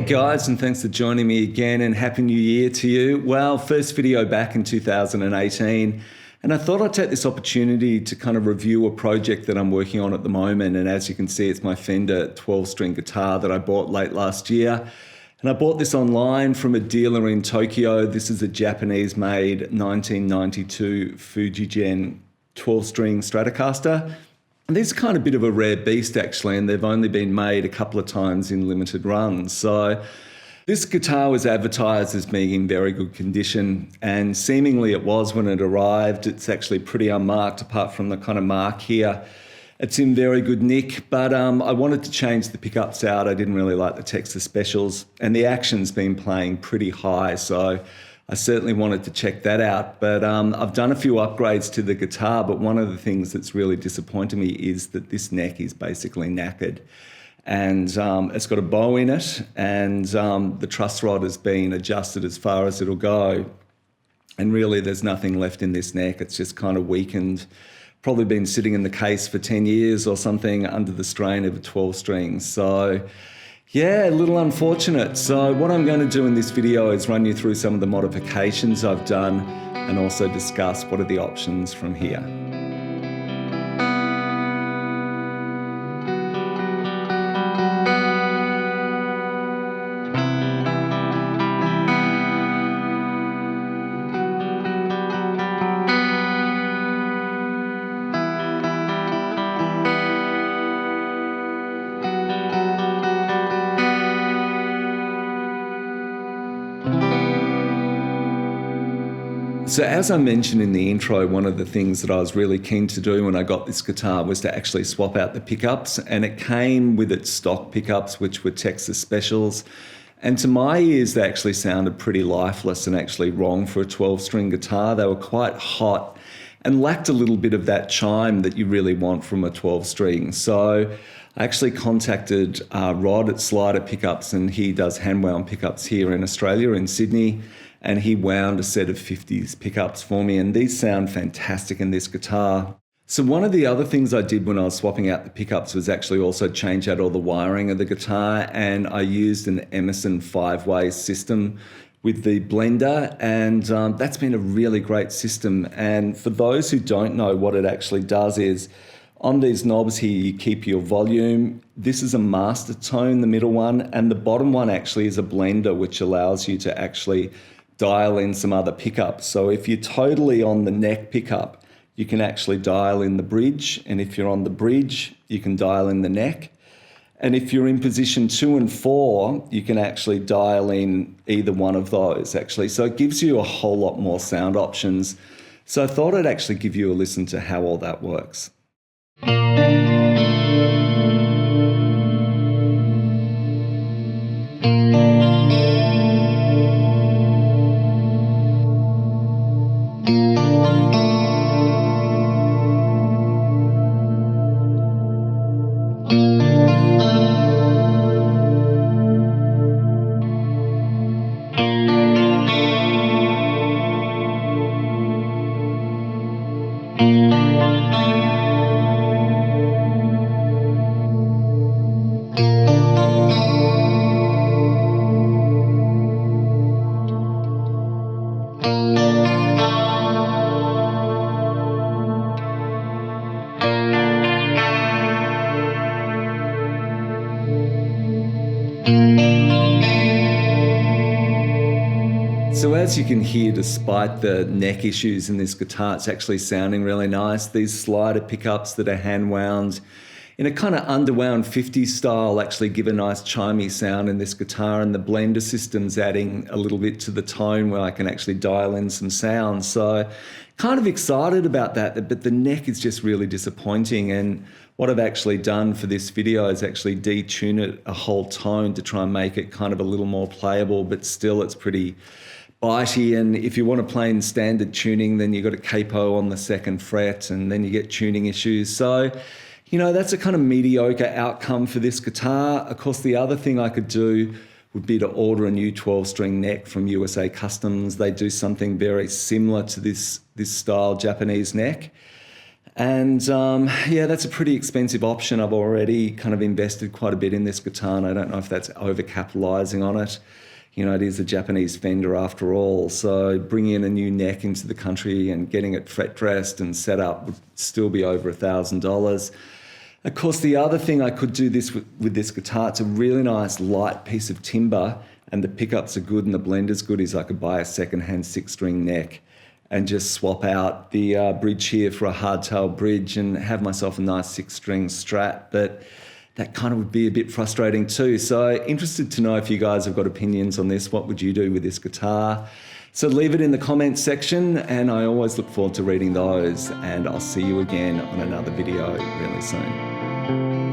guys, and thanks for joining me again, and Happy New Year to you. Well, first video back in 2018, and I thought I'd take this opportunity to kind of review a project that I'm working on at the moment. And as you can see, it's my Fender 12-string guitar that I bought late last year. And I bought this online from a dealer in Tokyo. This is a Japanese-made 1992 FujiGen 12-string Stratocaster. And these are kind of a bit of a rare beast, actually, and they've only been made a couple of times in limited runs. So this guitar was advertised as being in very good condition, and seemingly it was when it arrived. It's actually pretty unmarked apart from the kind of mark here. It's in very good nick, but I wanted to change the pickups out. I didn't really like the Texas Specials, and the action's been playing pretty high, so I certainly wanted to check that out. But I've done a few upgrades to the guitar, but one of the things that's really disappointed me is that this neck is basically knackered. And it's got a bow in it, and the truss rod has been adjusted as far as it'll go. And really there's nothing left in this neck. It's just kind of weakened. Probably been sitting in the case for 10 years or something under the strain of a 12 string. So yeah, a little unfortunate. So what I'm going to do in this video is run you through some of the modifications I've done and also discuss what are the options from here. So as I mentioned in the intro, one of the things that I was really keen to do when I got this guitar was to actually swap out the pickups, and it came with its stock pickups, which were Texas Specials. And to my ears, they actually sounded pretty lifeless and actually wrong for a 12-string guitar. They were quite hot and lacked a little bit of that chime that you really want from a 12-string. So I actually contacted Rod at Slider Pickups, and he does hand-wound pickups here in Australia, in Sydney. And he wound a set of 50s pickups for me, and these sound fantastic in this guitar. So one of the other things I did when I was swapping out the pickups was actually also change out all the wiring of the guitar, and I used an Emerson 5-way system with the blender, and that's been a really great system. And for those who don't know, what it actually does is on these knobs here, you keep your volume. This is a master tone, the middle one, and the bottom one actually is a blender, which allows you to actually dial in some other pickups. So if you're totally on the neck pickup, you can actually dial in the bridge. And if you're on the bridge, you can dial in the neck. And if you're in position 2 and 4, you can actually dial in either one of those actually. So it gives you a whole lot more sound options. So I thought I'd actually give you a listen to how all that works. So as you can hear, despite the neck issues in this guitar, it's actually sounding really nice. These slider pickups that are hand wound in a kind of underwound 50s style actually give a nice chimey sound in this guitar, and the blender system's adding a little bit to the tone where I can actually dial in some sound. So kind of excited about that, but the neck is just really disappointing. And what I've actually done for this video is actually detune it a whole tone to try and make it kind of a little more playable, but still it's pretty bitey. And if you want to play in standard tuning, then you've got a capo on the 2nd fret, and then you get tuning issues. So, you know, that's a kind of mediocre outcome for this guitar. Of course, the other thing I could do would be to order a new 12-string neck from USA Customs. They do something very similar to this style Japanese neck. And yeah, that's a pretty expensive option. I've already kind of invested quite a bit in this guitar, and I don't know if that's overcapitalizing on it. You know, it is a Japanese Fender after all, so bringing in a new neck into the country and getting it fret dressed and set up would still be over $1,000. Of course, the other thing I could do this with this guitar, it's a really nice light piece of timber and the pickups are good and the blender's good, is I could buy a secondhand 6-string neck and just swap out the bridge here for a hardtail bridge and have myself a nice 6-string Strat. But that kind of would be a bit frustrating too. So interested to know if you guys have got opinions on this. What would you do with this guitar? So leave it in the comments section, and I always look forward to reading those, and I'll see you again on another video really soon.